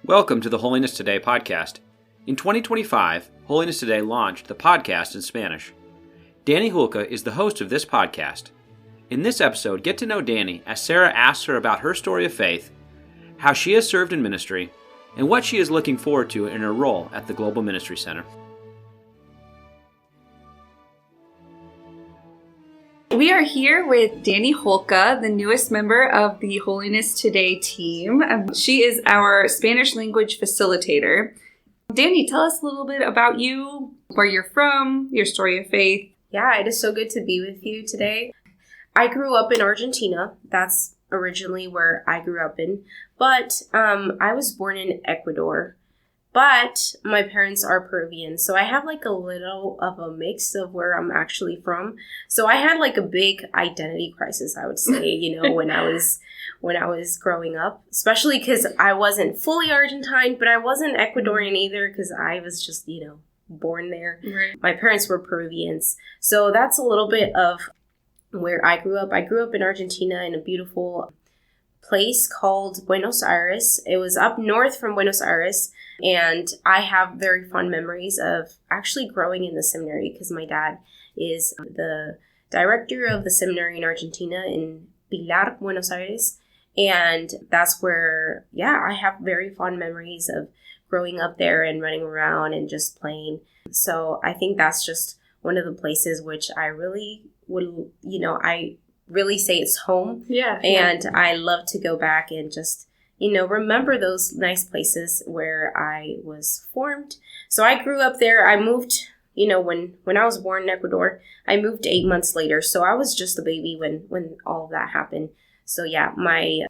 Welcome to the Holiness Today Podcast. In 2025, Holiness Today launched the podcast in Spanish. Dani Julca is the host of this podcast. In this episode, get to know Dani as Sarah asks her about her story of faith, how she has served in ministry, and what she is looking forward to in her role at the Global Ministry Center. We are here with Dani Julca, the newest member of the Holiness Today team. She is our Spanish language facilitator. Dani, tell us a little bit about you, where you're from, your story of faith. Yeah, it is so good to be with you today. I grew up in Argentina. That's originally where I grew up in. But I was born in Ecuador. But my parents are Peruvian, so I have like a little of a mix of where I'm actually from. So I had like a big identity crisis, I would say, when I was growing up, especially because I wasn't fully Argentine, but I wasn't Ecuadorian either because I was just, born there. Right. My parents were Peruvians. So that's a little bit of where I grew up. I grew up in Argentina in a beautiful place called Buenos Aires. It was up north from Buenos Aires. And I have very fond memories of actually growing in the seminary because my dad is the director of the seminary in Argentina in Pilar, Buenos Aires. And that's where, I have very fond memories of growing up there and running around and just playing. So I think that's just one of the places which I really would, I really say it's home. Yeah. And I love to go back and just remember those nice places where I was formed. So I grew up there. I moved, when I was born in Ecuador, I moved 8 months later. So I was just a baby when all of that happened. So yeah, I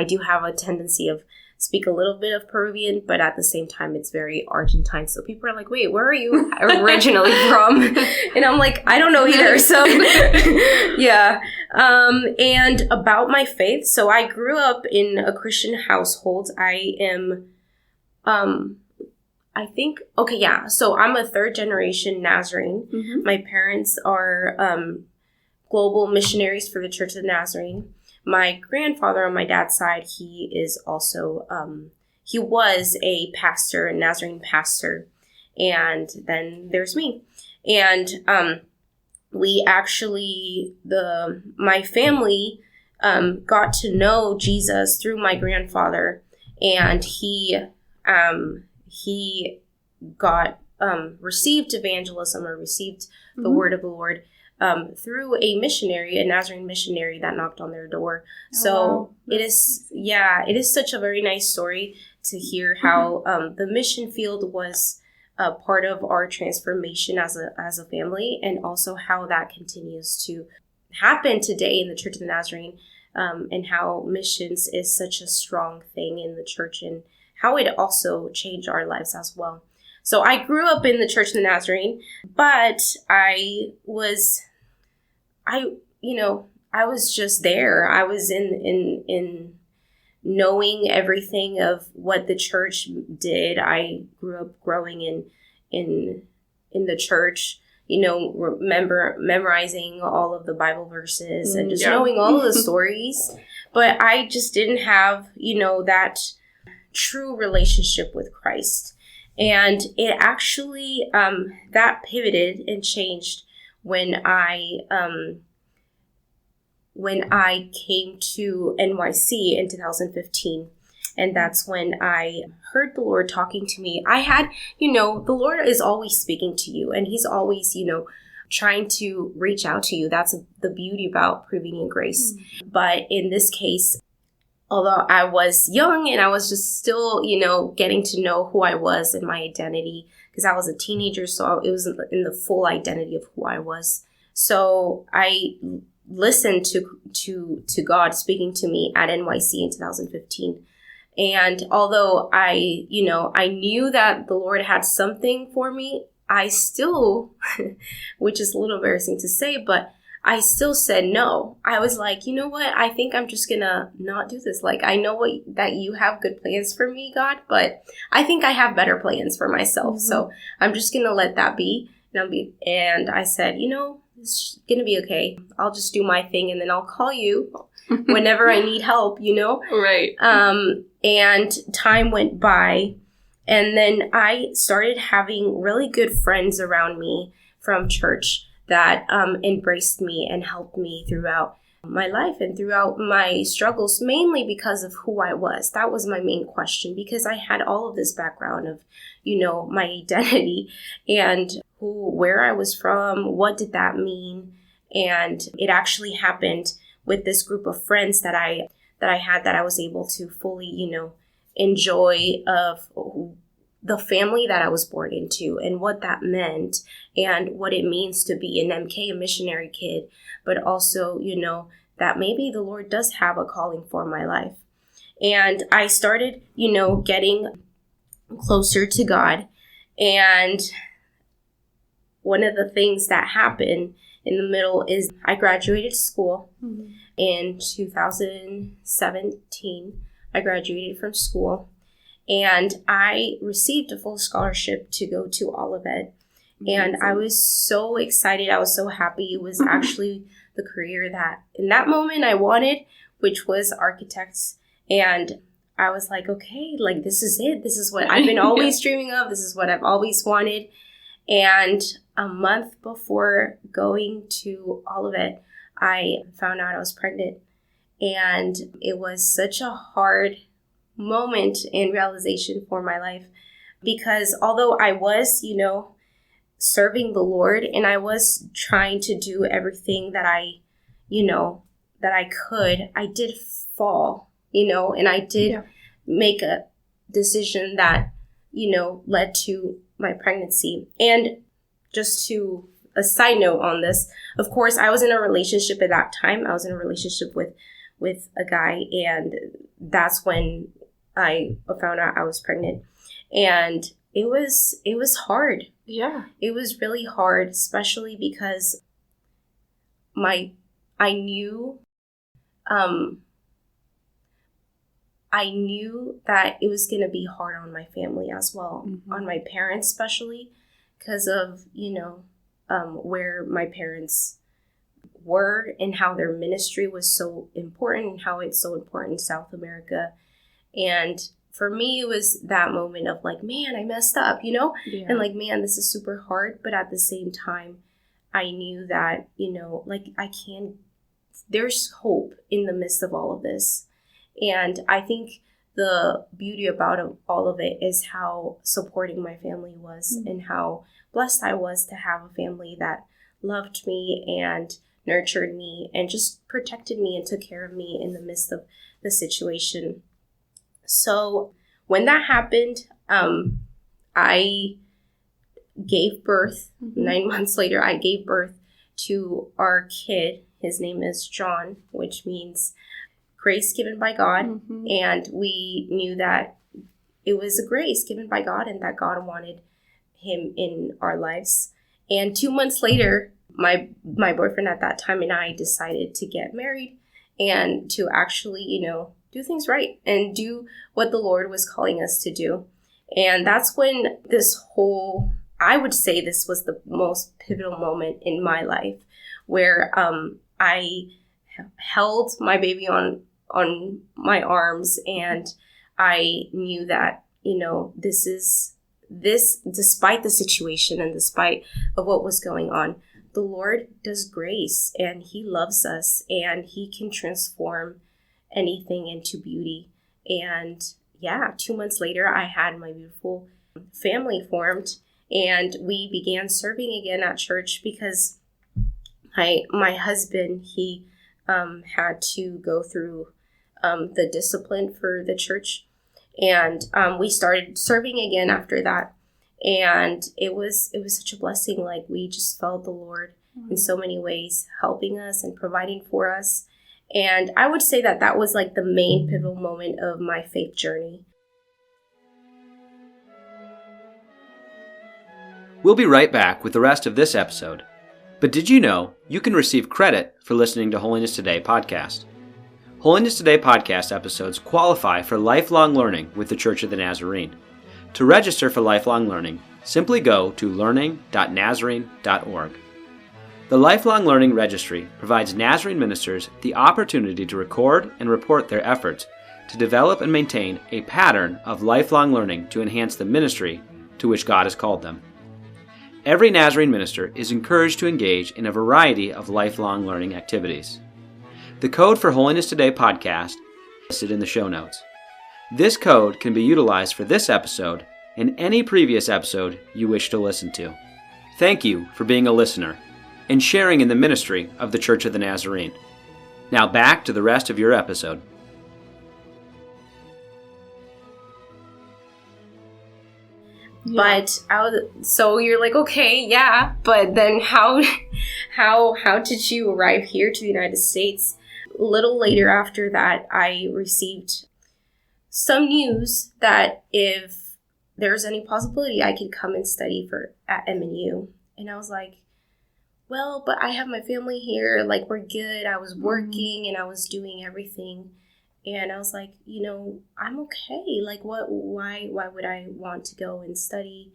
do have a tendency of speak a little bit of Peruvian, but at the same time, it's very Argentine. So people are like, wait, where are you originally from? And I'm like, I don't know either. So yeah. And about my faith. So I grew up in a Christian household. I am, So I'm a third generation Nazarene. Mm-hmm. My parents are global missionaries for the Church of the Nazarene. My grandfather on my dad's side, he is also, he was a pastor, a Nazarene pastor. And then there's me. And we actually, my family got to know Jesus through my grandfather. And he got, received evangelism or received the word of the Lord through a Nazarene missionary that knocked on their door. So it is such a very nice story to hear how the mission field was a part of our transformation as a family, and also how that continues to happen today in the Church of the Nazarene, and how missions is such a strong thing in the church, and how it also changed our lives as well. So I grew up in the Church of the Nazarene, but I was just there. I was in knowing everything of what the church did. I grew up growing in the church, memorizing all of the Bible verses and just knowing all of the stories. But I just didn't have, that true relationship with Christ. And it actually, that pivoted and changed when I came to NYC in 2015. And that's when I heard the Lord talking to me. I had, the Lord is always speaking to you, and he's always, trying to reach out to you. That's the beauty about prevenient grace. Mm-hmm. But in this case, although I was young and I was just still, getting to know who I was and my identity, because I was a teenager, so it was in the full identity of who I was. So I listened to God speaking to me at NYC in 2015. And although I knew that the Lord had something for me, I still, which is a little embarrassing to say, but I still said no. I was like, you know what? I think I'm just gonna not do this. Like, I know that you have good plans for me, God, but I think I have better plans for myself. Mm-hmm. So I'm just gonna let that be. And I said, it's gonna be okay. I'll just do my thing, and then I'll call you whenever I need help, Right. And time went by, and then I started having really good friends around me from church that embraced me and helped me throughout my life and throughout my struggles, mainly because of who I was. That was my main question, because I had all of this background of, my identity and where I was from, what did that mean? And it actually happened with this group of friends that I had, that I was able to fully, enjoy of the family that I was born into and what that meant and what it means to be an MK, a missionary kid, but also, that maybe the Lord does have a calling for my life. And I started, getting closer to God. And one of the things that happened in the middle is I graduated school in 2017. I graduated from school, and I received a full scholarship to go to Olivet. And I was so excited. I was so happy. It was actually the career that in that moment I wanted, which was architects. And I was like, okay, like this is it. This is what I've been always dreaming of. This is what I've always wanted. And a month before going to Olivet, I found out I was pregnant. And it was such a hard moment and realization for my life, because although I was, serving the Lord, and I was trying to do everything that I could, I did fall, and I did make a decision that, led to my pregnancy. And just to a side note on this, of course, I was in a relationship at that time. I was in a relationship with a guy, and that's when I found out I was pregnant. And it was hard. Yeah. It was really hard, especially because I knew that it was going to be hard on my family as well, on my parents especially, because of, where my parents were and how their ministry was so important and how it's so important in South America. And for me, it was that moment of like, man, I messed up, and like, man, this is super hard. But at the same time, I knew that, there's hope in the midst of all of this. And I think the beauty about all of it is how supporting my family was and how blessed I was to have a family that loved me and nurtured me and just protected me and took care of me in the midst of the situation. So when that happened, I gave birth. 9 months later, I gave birth to our kid. His name is John, which means grace given by God. And we knew that it was a grace given by God and that God wanted him in our lives. And 2 months later, my boyfriend at that time and I decided to get married and to actually, do things right and do what the Lord was calling us to do. And that's when I would say this was the most pivotal moment in my life, where I held my baby on my arms, and I knew that, this, despite the situation and despite of what was going on, the Lord does grace and he loves us and he can transform anything into beauty. And 2 months later, I had my beautiful family formed, and we began serving again at church because my husband, he had to go through the discipline for the church, and we started serving again after that. And it was such a blessing. Like, we just felt the Lord in so many ways, helping us and providing for us. And I would say that was like the main pivotal moment of my faith journey. We'll be right back with the rest of this episode. But did you know you can receive credit for listening to Holiness Today Podcast? Holiness Today Podcast episodes qualify for lifelong learning with the Church of the Nazarene. To register for lifelong learning, simply go to learning.nazarene.org. The Lifelong Learning Registry provides Nazarene ministers the opportunity to record and report their efforts to develop and maintain a pattern of lifelong learning to enhance the ministry to which God has called them. Every Nazarene minister is encouraged to engage in a variety of lifelong learning activities. The code for Holiness Today podcast is listed in the show notes. This code can be utilized for this episode and any previous episode you wish to listen to. Thank you for being a listener and sharing in the ministry of the Church of the Nazarene. Now back to the rest of your episode. But so you're like, okay, yeah, but then how did you arrive here to the United States? A little later after that, I received some news that if there's any possibility, I could come and study at MNU. And I was like, well, but I have my family here, like we're good. I was working and I was doing everything. And I was like, I'm okay. Like why would I want to go and study?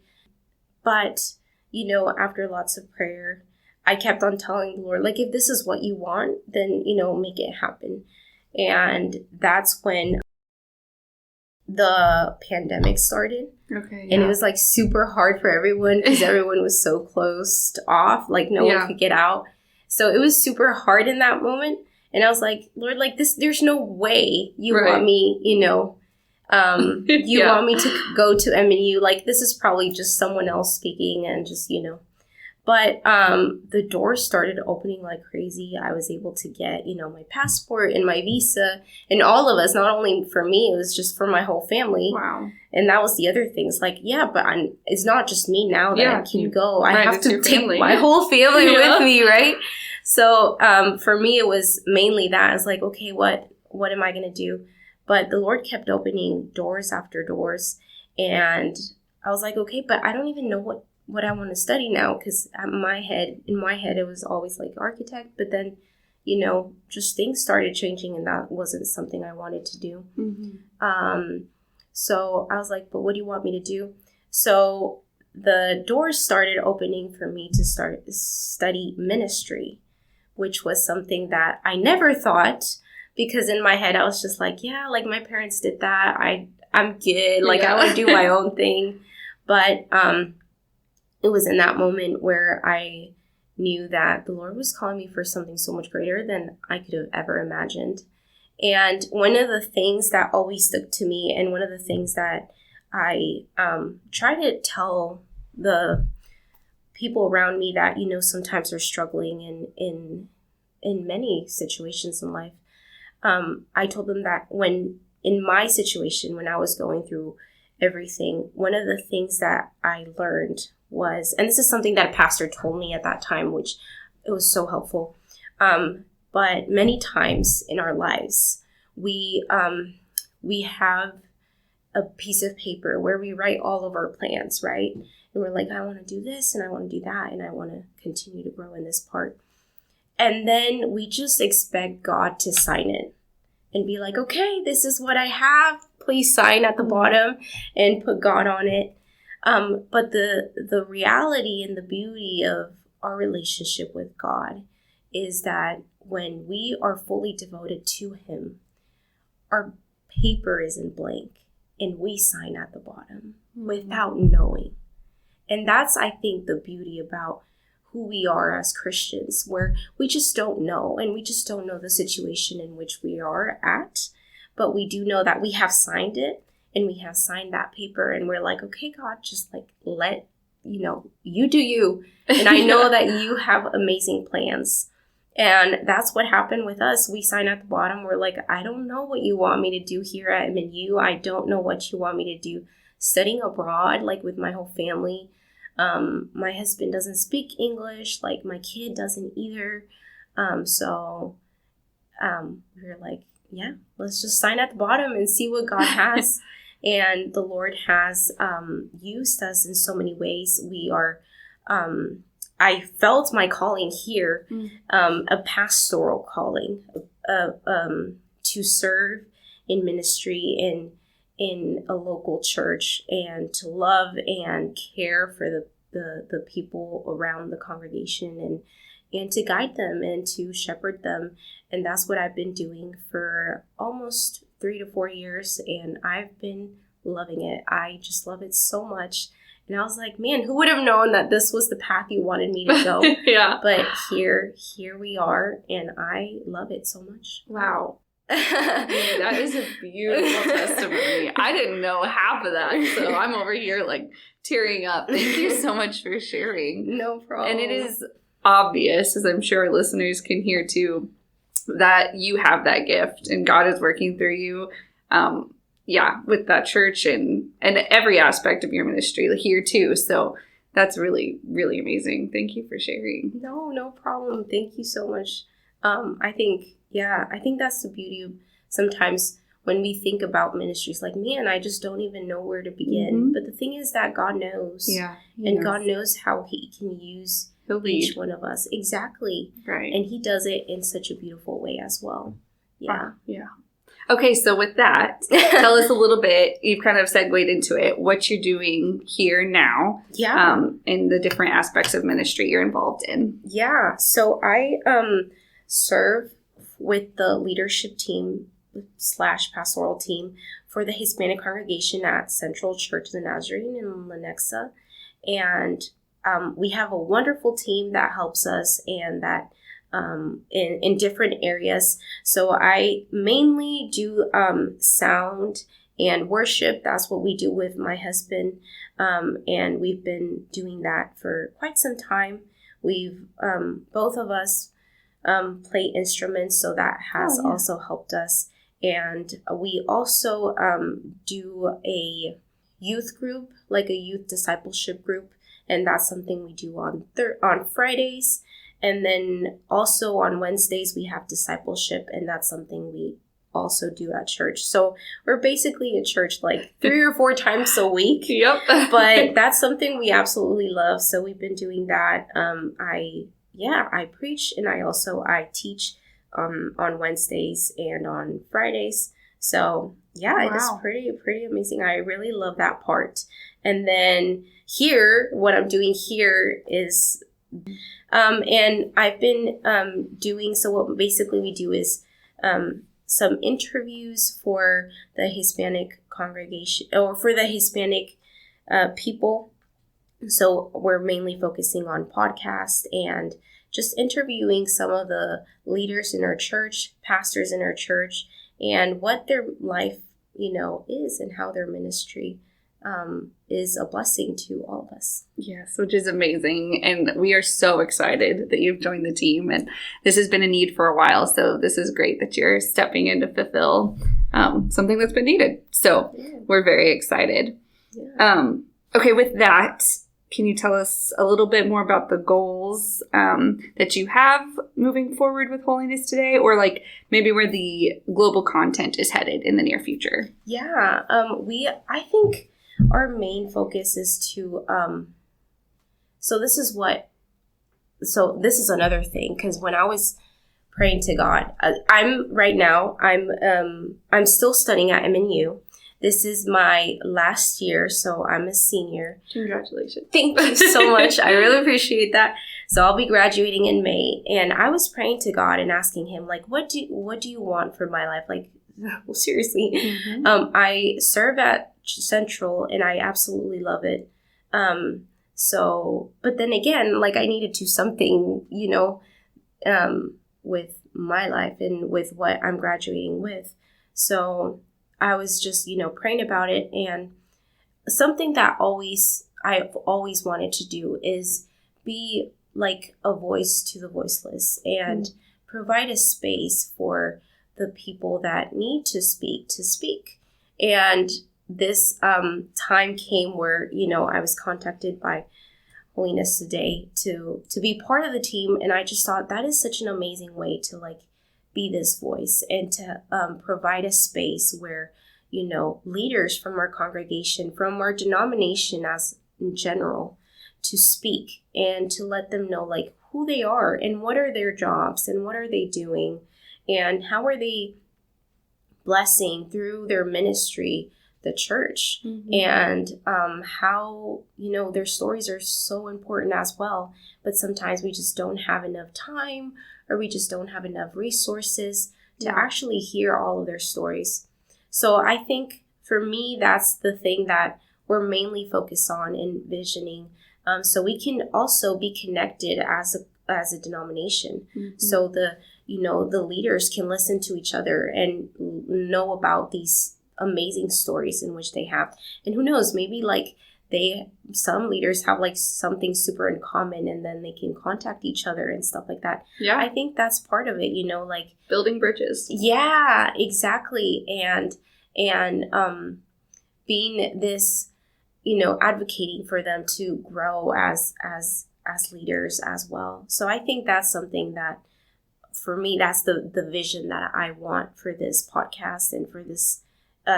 But, after lots of prayer, I kept on telling the Lord, like, if this is what you want, then, make it happen. And that's when the pandemic started. Okay. And it was like super hard for everyone because everyone was so closed off, like no one could get out. So it was super hard in that moment. And I was like, Lord, like this, there's no way you want me, want me to go to MNU. Like this is probably just someone else speaking and just, But the doors started opening like crazy. I was able to get, my passport and my visa and all of us, not only for me, it was just for my whole family. Wow. And that was the other thing. It's like, but it's not just me now that I can go. I have to take my whole family with me, right? So for me, it was mainly that. I was like, okay, what am I going to do? But the Lord kept opening doors after doors. And I was like, okay, but I don't even know what I want to study now, because in my head it was always like architect, but then just things started changing and that wasn't something I wanted to do. So I was like, but what do you want me to do? So the doors started opening for me to study ministry, which was something that I never thought, because in my head I was just like, like my parents did that, I'm good, like I want to do my own thing. But it was in that moment where I knew that the Lord was calling me for something so much greater than I could have ever imagined. And one of the things that always stuck to me, and one of the things that I try to tell the people around me that, sometimes are struggling in many situations in life, I told them that in my situation, when I was going through everything, one of the things that I learned was, and this is something that a pastor told me at that time, which it was so helpful. But many times in our lives, we have a piece of paper where we write all of our plans, right? And we're like, I want to do this and I want to do that and I want to continue to grow in this part. And then we just expect God to sign it and be like, okay, this is what I have. Please sign at the bottom and put God on it. But the reality and the beauty of our relationship with God is that when we are fully devoted to Him, our paper is in blank and we sign at the bottom without knowing. And that's, I think, the beauty about who we are as Christians, where we just don't know, and we just don't know the situation in which we are at, but we do know that we have signed it and we have signed that paper, and we're like, okay, God, just like let, you do you. And I know that you have amazing plans. And that's what happened with us. We signed at the bottom. We're like, I don't know what you want me to do here at MNU. I don't know what you want me to do studying abroad, like with my whole family. My husband doesn't speak English, like my kid doesn't either. So we were like, let's just sign at the bottom and see what God has. And the Lord has used us in so many ways. We are, I felt my calling here, a pastoral calling, to serve in ministry in a local church and to love and care for the people around the congregation and to guide them and to shepherd them. And that's what I've been doing for almost 3 to 4 years, and I've been loving it. I just love it so much. And I was like, man, who would have known that this was the path you wanted me to go? Yeah. But here we are, and I love it so much. Wow. That is a beautiful testimony. I didn't know half of that, so I'm over here like tearing up. Thank you so much for sharing. No problem. And it is obvious, as I'm sure listeners can hear too, that you have that gift and God is working through you. With that church and every aspect of your ministry here too. So that's really, really amazing. Thank you for sharing. No problem. Thank you so much. I think that's the beauty of sometimes when we think about ministries, like, man, I just don't even know where to begin. Mm-hmm. But the thing is that God knows. Yeah. And God knows how he can use each one of us. Exactly. Right. And he does it in such a beautiful way as well. Yeah. Yeah. Okay, so with that, tell us a little bit, you've kind of segued into it, what you're doing here now. Yeah. And the different aspects of ministry you're involved in. Yeah. So I serve with the leadership team / pastoral team for the Hispanic congregation at Central Church of the Nazarene in Lenexa. And we have a wonderful team that helps us and that in different areas. So I mainly do sound and worship. That's what we do with my husband. And we've been doing that for quite some time. We've both of us play instruments, so that has also helped us. And we also do a youth group, like a youth discipleship group. And that's something we do on Fridays. And then also on Wednesdays, we have discipleship, and that's something we also do at church. So we're basically at church like 3 or 4 times a week. Yep. But that's something we absolutely love. So we've been doing that. I preach, and I teach on Wednesdays and on Fridays. So it is pretty amazing. I really love that part. And then here, what I'm doing here is... and I've been doing, so what basically we do is some interviews for the Hispanic congregation or for the Hispanic people. So we're mainly focusing on podcasts and just interviewing some of the leaders in our church, pastors in our church, and what their life, is and how their ministry is a blessing to all of us. Yes, which is amazing. And we are so excited that you've joined the team. And this has been a need for a while. So this is great that you're stepping in to fulfill something that's been needed. So we're very excited. Yeah. Okay, with that, can you tell us a little bit more about the goals that you have moving forward with Holiness Today, or like maybe where the global content is headed in the near future? Yeah, I think our main focus is to, this is another thing, because when I was praying to God, I'm still studying at MNU. This is my last year, so I'm a senior. Congratulations. Thank you so much. I really appreciate that. So I'll be graduating in May, and I was praying to God and asking him, like, what do you want for my life? Like, well, seriously. Mm-hmm. I serve at Central, and I absolutely love it. But then again, like, I needed to do something, with my life and with what I'm graduating with. So I was just, praying about it. And something that I've always wanted to do is be like a voice to the voiceless and provide a space for the people that need to speak. And this time came where, I was contacted by Holiness Today to be part of the team. And I just thought that is such an amazing way to be this voice and to provide a space where, leaders from our congregation, from our denomination as in general, to speak and to let them know who they are and what are their jobs and what are they doing and how are they blessing through their ministry, the church, and how, their stories are so important as well. But sometimes we just don't have enough time, or we just don't have enough resources to actually hear all of their stories. So I think for me, that's the thing that we're mainly focused on envisioning. So we can also be connected as a denomination. So the leaders can listen to each other and know about these amazing stories in which they have. And who knows, maybe some leaders have something super in common, and then they can contact each other and stuff like that. Yeah. I think that's part of it, building bridges. Yeah, exactly. And being this, advocating for them to grow as leaders as well. So I think that's something that, for me, that's the vision that I want for this podcast and for this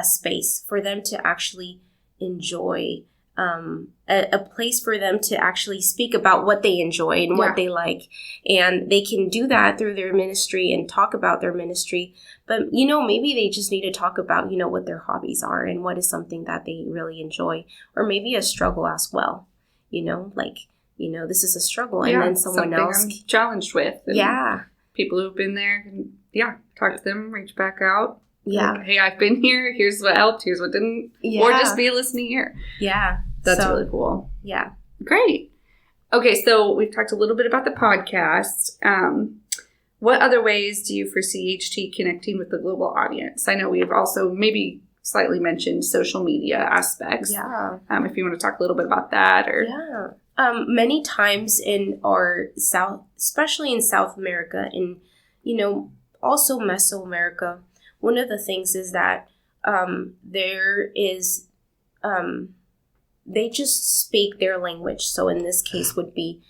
space, for them to actually enjoy, a place for them to actually speak about what they enjoy and what they like. And they can do that through their ministry and talk about their ministry. But, maybe they just need to talk about, what their hobbies are and what is something that they really enjoy, or maybe a struggle as well. This is a struggle, and then someone else I'm challenged with. And people who've been there can, talk to them, reach back out. Yeah. Hey, I've been here. Here's what helped. Here's what didn't. Yeah. Or just be a listening ear. Yeah. That's really cool. Yeah. Great. Okay, so we've talked a little bit about the podcast. What other ways do you foresee HT connecting with the global audience? I know we've also maybe slightly mentioned social media aspects. Yeah. If you want to talk a little bit about that. Many times in our especially in South America, and, also Mesoamerica, one of the things is that there is, they just speak their language. So in this case would be,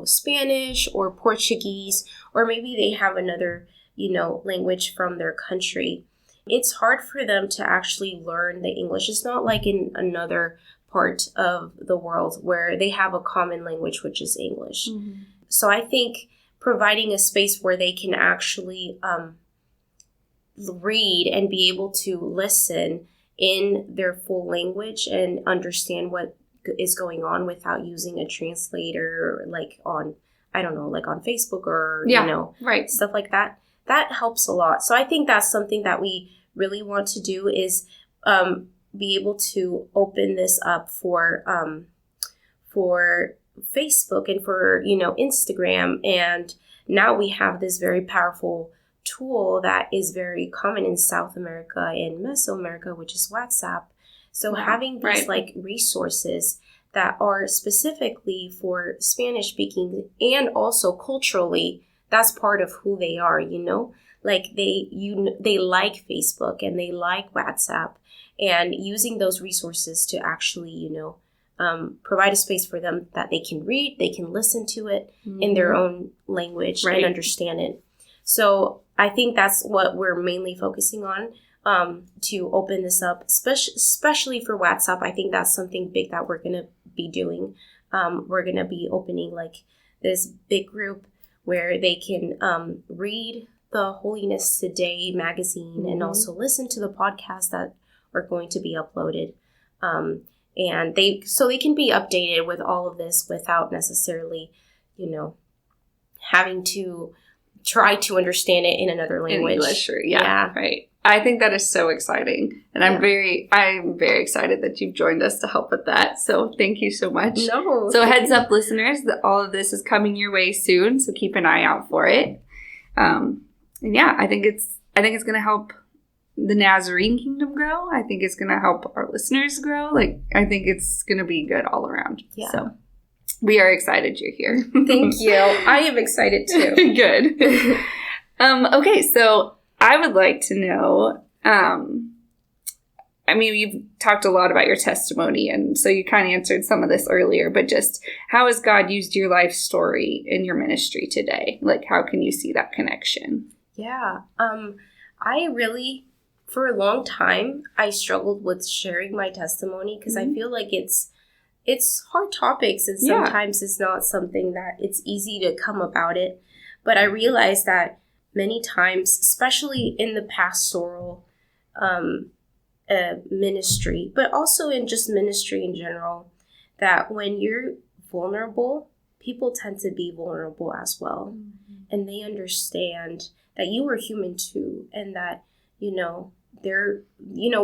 Spanish or Portuguese, or maybe they have another, language from their country. It's hard for them to actually learn the English. It's not like in another part of the world where they have a common language, which is English. So I think providing a space where they can actually read and be able to listen in their full language and understand what is going on without using a translator, on Facebook or, stuff like that. That helps a lot. So I think that's something that we really want to do, is be able to open this up for Facebook and for, Instagram. And now we have this very powerful tool that is very common in South America and Mesoamerica, which is WhatsApp. So having these resources that are specifically for Spanish speaking, and also culturally, that's part of who they are, they like Facebook and they like WhatsApp, and using those resources to actually, provide a space for them that they can read, they can listen to it in their own language and understand it. So I think that's what we're mainly focusing on, to open this up, especially for WhatsApp. I think that's something big that we're going to be doing. We're going to be opening this big group where they can read the Holiness Today magazine and also listen to the podcasts that are going to be uploaded. And they can be updated with all of this without necessarily, having to try to understand it in another language. In English, right. I think that is so exciting. And I'm very excited that you've joined us to help with that. So thank you so much. No. So heads up, listeners, that all of this is coming your way soon. So keep an eye out for it. And I think it's going to help the Nazarene kingdom grow. I think it's going to help our listeners grow. I think it's going to be good all around. Yeah. So we are excited you're here. Thank you. I am excited too. Good. Okay, so I would like to know, you've talked a lot about your testimony, and so you kind of answered some of this earlier, but just how has God used your life story in your ministry today? How can you see that connection? Yeah. I really, for a long time, I struggled with sharing my testimony because I feel like it's hard topics, and sometimes it's not something that it's easy to come about it. But I realized that many times, especially in the pastoral ministry, but also in just ministry in general, that when you're vulnerable, people tend to be vulnerable as well. Mm-hmm. And they understand that you are human too, and that,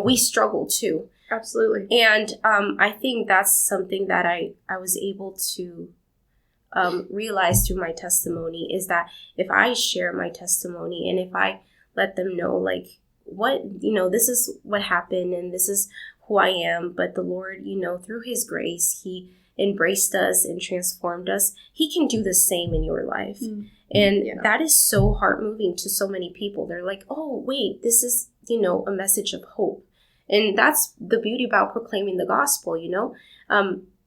we struggle too. Absolutely. And I think that's something that I was able to realize through my testimony, is that if I share my testimony and if I let them know, like, what, this is what happened and this is who I am, but the Lord, through his grace, he embraced us and transformed us. He can do the same in your life. Mm-hmm. And that is so heart moving to so many people. They're like, oh, wait, this is, a message of hope. And that's the beauty about proclaiming the gospel,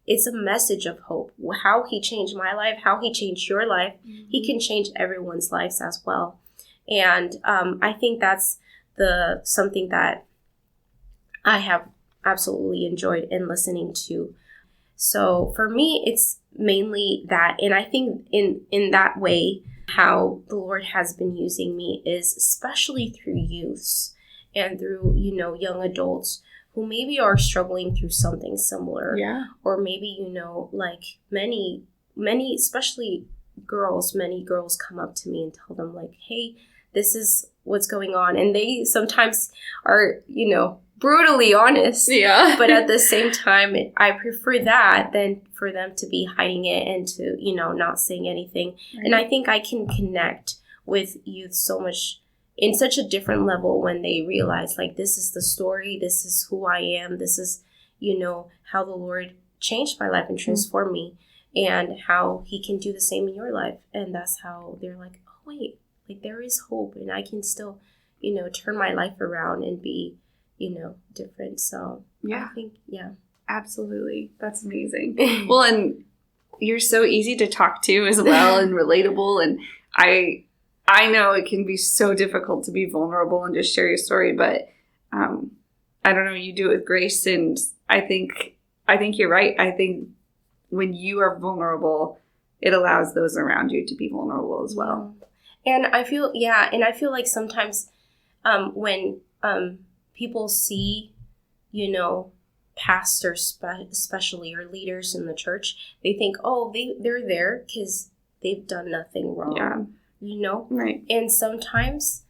it's a message of hope. How he changed my life, how he changed your life, mm-hmm. he can change everyone's lives as well. And I think that's something that I have absolutely enjoyed in listening to. So for me, it's mainly that. And I think in that way, how the Lord has been using me is especially through youths and through, young adults who maybe are struggling through something similar. Yeah. Or maybe, like many, especially girls, many girls come up to me and tell them, like, hey, this is what's going on. And they sometimes are, brutally honest. Yeah. But at the same time, I prefer that than for them to be hiding it and to, not saying anything. Right. And I think I can connect with youth so much in such a different level when they realize, like, this is the story, this is who I am, this is, how the Lord changed my life and transformed me, and how he can do the same in your life. And that's how they're like, oh, wait, like, there is hope, and I can still, turn my life around and be, different. So yeah, I think, absolutely. That's amazing. Well, and you're so easy to talk to as well and relatable. And I know it can be so difficult to be vulnerable and just share your story, but I don't know, you do it with grace. And I think you're right. I think when you are vulnerable, it allows those around you to be vulnerable as well. And I feel like sometimes when people see, pastors especially, or leaders in the church, they think, oh, they're there because they've done nothing wrong. Yeah. Right. And sometimes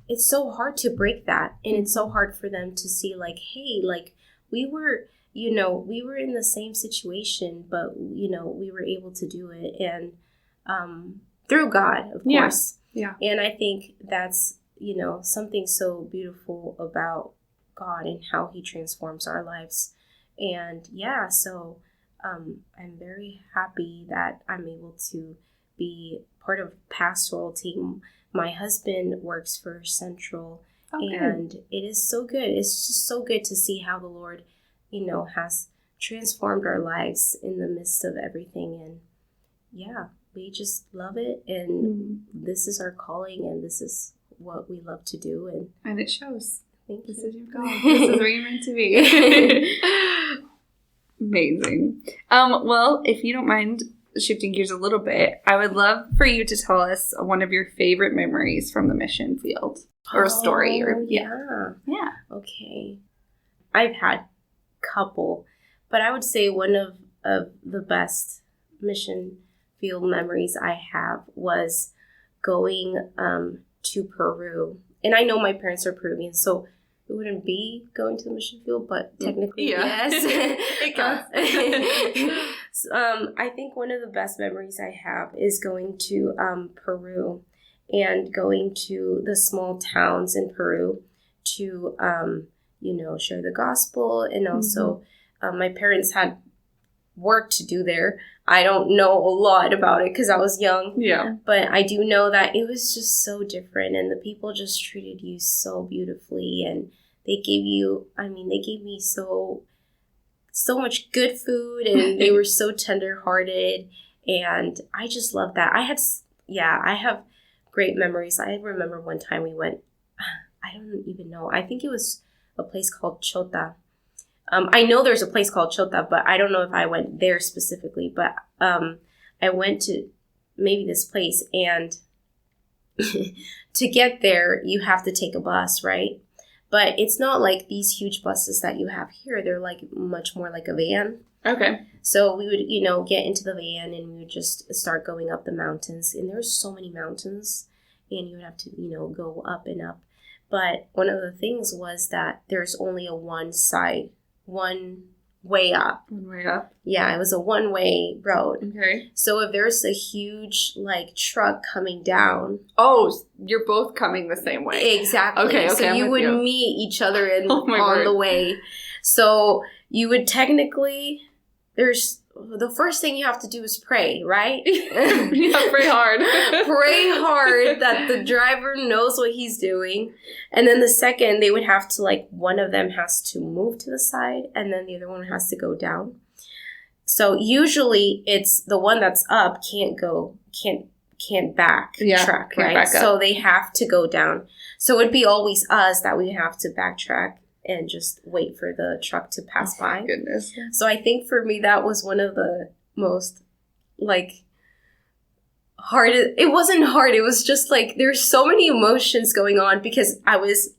it's so hard to break that. And it's so hard for them to see, like, hey, like, we were in the same situation, but, we were able to do it. And through God, of course. Yeah. And I think that's, something so beautiful about God and how he transforms our lives. And so I'm very happy that I'm able to be part of pastoral team. My husband works for Central, and it is so good. It's just so good to see how the Lord, has transformed our lives in the midst of everything. And we just love it. And this is our calling, and this is what we love to do. And it shows. Thank you. This is your call. This is where you're meant to be. Amazing. Well, if you don't mind shifting gears a little bit, I would love for you to tell us one of your favorite memories from the mission field, or a story. Yeah. Okay. I've had a couple, but I would say one of the best mission field memories I have was going to Peru. And I know my parents are Peruvian, so it wouldn't be going to the mission field, but technically, yes. It counts. I think one of the best memories I have is going to Peru and going to the small towns in Peru to, share the gospel. And also, my parents had work to do there. I don't know a lot about it because I was young. Yeah. But I do know that it was just so different, and the people just treated you so beautifully, and they gave me so much good food, and they were so tender-hearted, and I just love that. I have great memories. I remember one time we went, I don't even know, I think it was a place called Chota. I know there's a place called Chota, but I don't know if I went there specifically. But I went to maybe this place, and to get there, you have to take a bus, right? But it's not like these huge buses that you have here. They're like much more like a van. Okay. So we would, get into the van and we would just start going up the mountains. And there's so many mountains and you would have to, go up and up. But one of the things was that there's only a one way up. One way up? Yeah, it was a one-way road. Okay. So if there's a huge, truck coming down. Oh, you're both coming the same way. Exactly. Okay, so you would meet each other on the way. So you would technically, the first thing you have to do is pray, right? Yeah, pray hard. Pray hard that the driver knows what he's doing. And then the second, they would have to, one of them has to move to the side and then the other one has to go down. So usually it's the one that's up can't backtrack, right? Back up. So they have to go down. So it'd be always us that we have to backtrack and just wait for the truck to pass by. Goodness. So I think for me, that was one of the most, hard. It wasn't hard. It was just, there's so many emotions going on because I was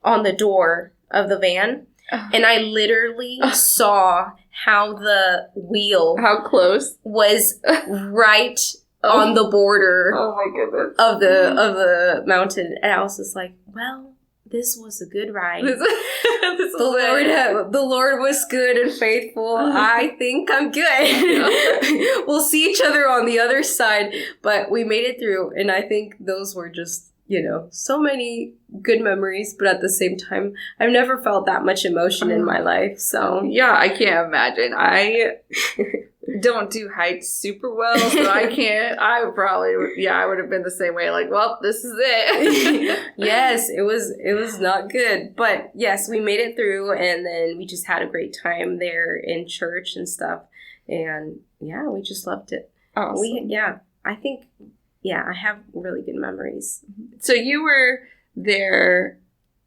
on the door of the van, and I literally saw how the wheel... How close? ...was right on the border oh my goodness. of the mountain. And I was just like, well... This was a good ride. The Lord was good and faithful. I think I'm good. We'll see each other on the other side. But we made it through. And I think those were just, so many good memories. But at the same time, I've never felt that much emotion in my life. So yeah, I can't imagine. I don't do heights super well, so I can't. I would have been the same way. Well, this is it. Yes, it was not good, but yes, we made it through, and then we just had a great time there in church and stuff, and yeah, we just loved it. Awesome. I have really good memories. So you were there.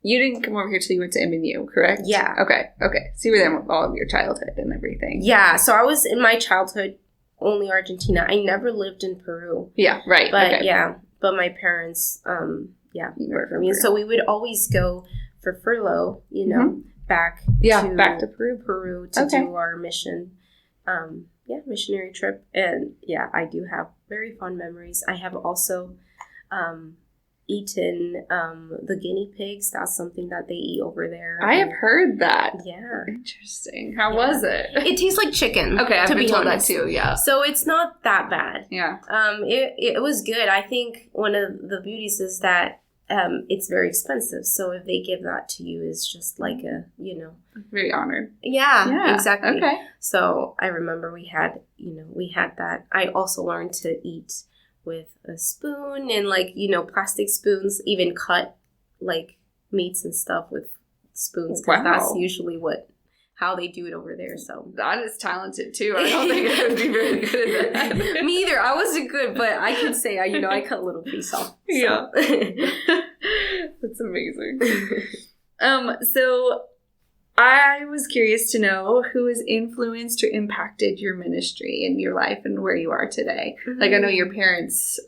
You didn't come over here till you went to MNU, correct? Yeah. Okay. So you were there with all of your childhood and everything. Yeah. So I was in my childhood only Argentina. I never lived in Peru. Yeah. Right. But okay. yeah. But my parents, were from me. So we would always go for furlough. Back to Peru to do our mission. Missionary trip. And yeah, I do have very fond memories. I have also, eaten the guinea pigs. That's something that they eat over there. I have heard that. Yeah. Interesting. How was it? It tastes like chicken. Okay, I've been told honest. that too, yeah. So it's not that bad. Yeah. It was good. I think one of the beauties is that it's very expensive. So if they give that to you, it's just like very honored. Yeah, exactly. Okay. So I remember we had that. I also learned to eat with a spoon and plastic spoons, even cut meats and stuff with spoons, because that's usually how they do it over there. So that is talented too. I don't think I would be very good at that. Me either. I wasn't good, but I can say I cut a little piece off. So. Yeah. That's amazing. So I was curious to know who has influenced or impacted your ministry in your life and where you are today. Mm-hmm. I know your parents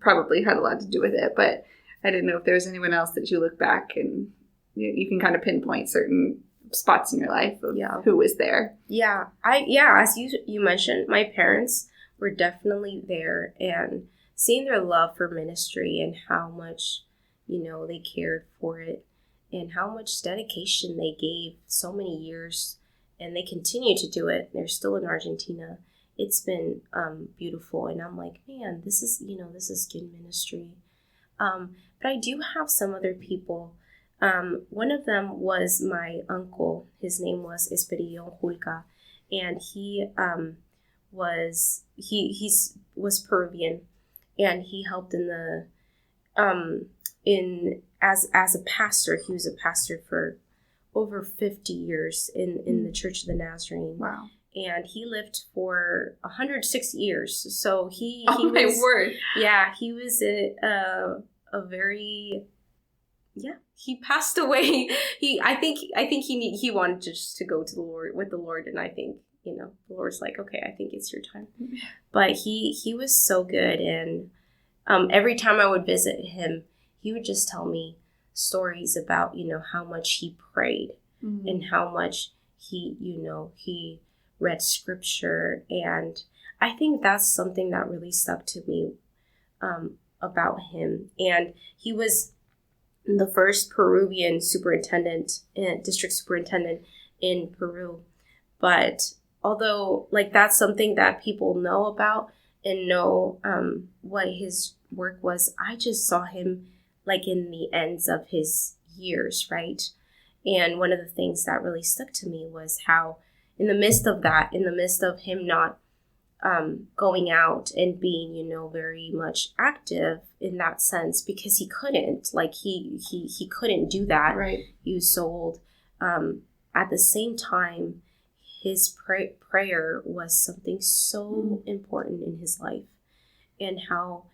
probably had a lot to do with it, but I didn't know if there was anyone else that you look back and you can kind of pinpoint certain spots in your life of who was there. Yeah. As you mentioned, my parents were definitely there, and seeing their love for ministry and how much, they cared for it. And how much dedication they gave so many years, and they continue to do it. They're still in Argentina. It's been beautiful, and I'm like, man, this is good ministry. But I do have some other people. One of them was my uncle. His name was Dani Julca, and he was Peruvian, and he helped in the as a pastor. He was a pastor for over 50 years in the Church of the Nazarene. Wow. And he lived for 106 years. So he my word. Yeah, he was a very, he passed away. I think he wanted just to go to the Lord with the Lord, and I think, the Lord's like, okay, I think it's your time. But he was so good, and every time I would visit him, he would just tell me stories about, how much he prayed and how much he read scripture. And I think that's something that really stuck to me about him. And he was the first Peruvian district superintendent in Peru. But although that's something that people know about and know what his work was, I just saw him in the ends of his years, right? And one of the things that really stuck to me was how in the midst of him not going out and being, very much active in that sense, because he couldn't, he couldn't do that. Right. He was so old. At the same time, his prayer was something so important in his life, and how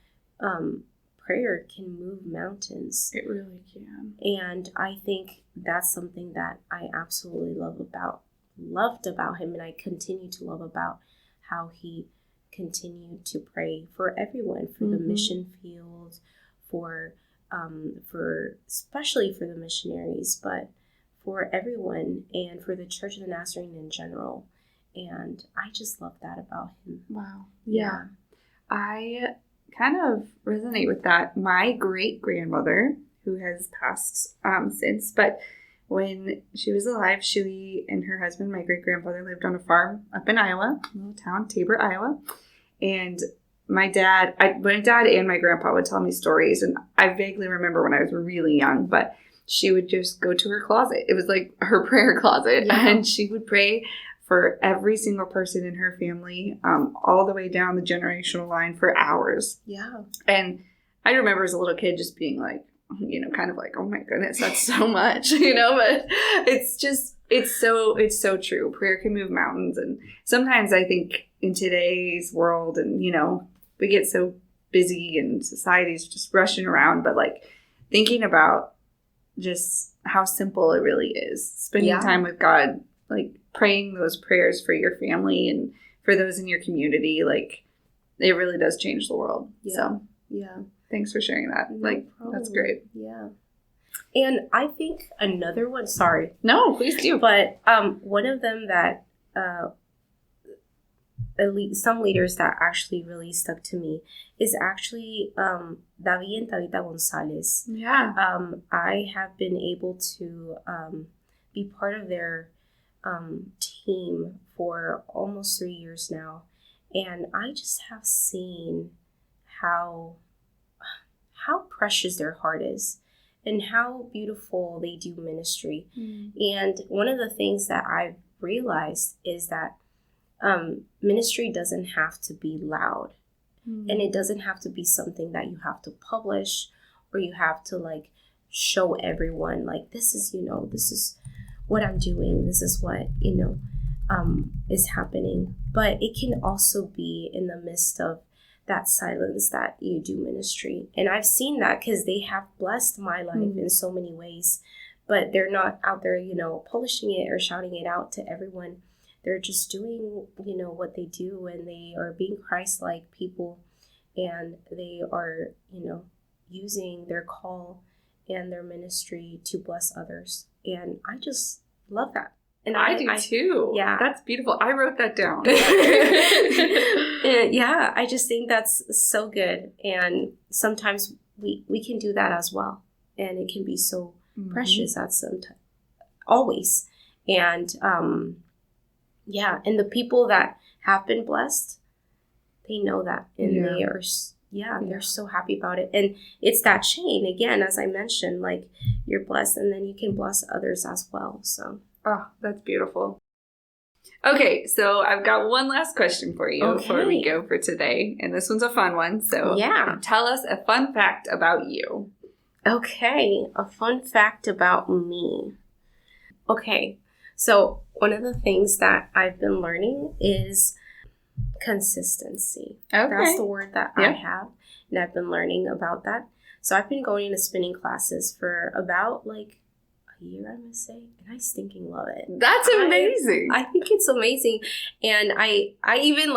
prayer can move mountains. It really can. And I think that's something that I absolutely loved about him, and I continue to love about how he continued to pray for everyone, for the mission field, for especially for the missionaries, but for everyone, and for the Church of the Nazarene in general. And I just love that about him. Wow. Yeah. I kind of resonate with that. My great-grandmother, who has passed since, but when she was alive, she and her husband, my great-grandfather, lived on a farm up in Iowa, a little town, Tabor, Iowa. And my dad and my grandpa would tell me stories, and I vaguely remember when I was really young, but she would just go to her closet. It was like her prayer closet, and she would pray for every single person in her family, all the way down the generational line for hours. Yeah. And I remember as a little kid just being kind of oh my goodness, that's so much, but it's so true. Prayer can move mountains. And sometimes I think in today's world, and, we get so busy and society's just rushing around, but thinking about just how simple it really is, spending time with God, praying those prayers for your family and for those in your community, it really does change the world. Yeah. So yeah. Thanks for sharing that. That's great. Yeah. And I think another one, sorry. No, please do. But one of them that some leaders that actually really stuck to me is actually David and Tabitha Gonzalez. Yeah. I have been able to be part of their team for almost 3 years now. And I just have seen how precious their heart is and how beautiful they do ministry. And one of the things that I've realized is that ministry doesn't have to be loud, and it doesn't have to be something that you have to publish or you have to show everyone this is what I'm doing, this is what is happening. But it can also be in the midst of that silence that you do ministry. And I've seen that because they have blessed my life in so many ways, but they're not out there, publishing it or shouting it out to everyone. They're just doing, what they do, and they are being Christ-like people, and they are, using their call and their ministry to bless others. And I just love that. And I do too. Yeah. That's beautiful. I wrote that down. Yeah, I just think that's so good. And sometimes we can do that as well. And it can be so precious at some time. Always. And yeah, and the people that have been blessed, they know that. And they are, they're so happy about it. And it's that chain, again, as I mentioned, you're blessed and then you can bless others as well. So. Oh, that's beautiful. Okay, so I've got one last question for you before we go for today. And this one's a fun one. So tell us a fun fact about you. Okay, a fun fact about me. Okay, so one of the things that I've been learning is consistency. Okay. That's the word that I have. And I've been learning about that. So I've been going to spinning classes for about a year, I must say, and I stinking love it. That's amazing. I think it's amazing. And I even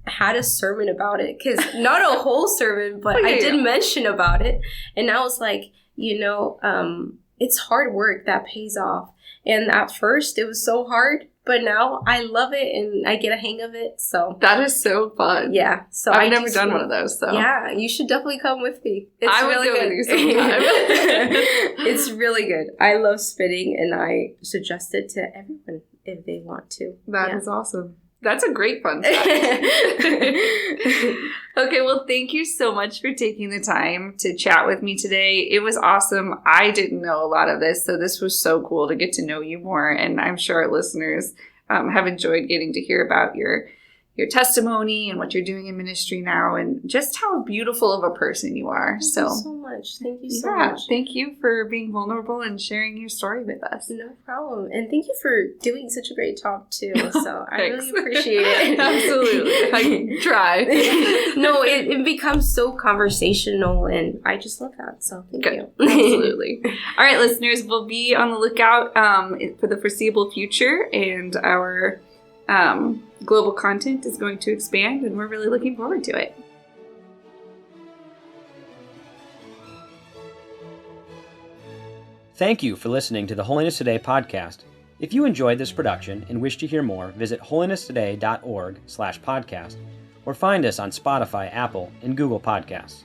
had a sermon about it, because not a whole sermon, but Oh, yeah, I did yeah. mention about it. And I was like, it's hard work that pays off. And at first it was so hard, but now I love it and I get a hang of it. So That is so fun. yeah. So I've never done one of those, so. Yeah, you should definitely come with me. It's I would really go good. with you sometime. It's really good. I love spinning, and I suggest it to everyone if they want to. That Yeah. is awesome. That's a great fun fact. Okay, well, thank you so much for taking the time to chat with me today. It was awesome. I didn't know a lot of this, so this was so cool to get to know you more, and I'm sure our listeners have enjoyed getting to hear about your testimony and what you're doing in ministry now, and just how beautiful of a person you are. Thank you so much. Thank you so yeah, much. thank you for being vulnerable and sharing your story with us. No problem. And thank you for doing such a great talk, too. So I Thanks. really appreciate it. Absolutely. I try. No, it becomes so conversational, and I just love that. So thank Good. you. Absolutely. All right, listeners, we'll be on the lookout for the foreseeable future, and our global content is going to expand, and we're really looking forward to it. Thank you for listening to the Holiness Today podcast. If you enjoyed this production and wish to hear more, visit holinesstoday.org/podcast or find us on Spotify, Apple, and Google Podcasts.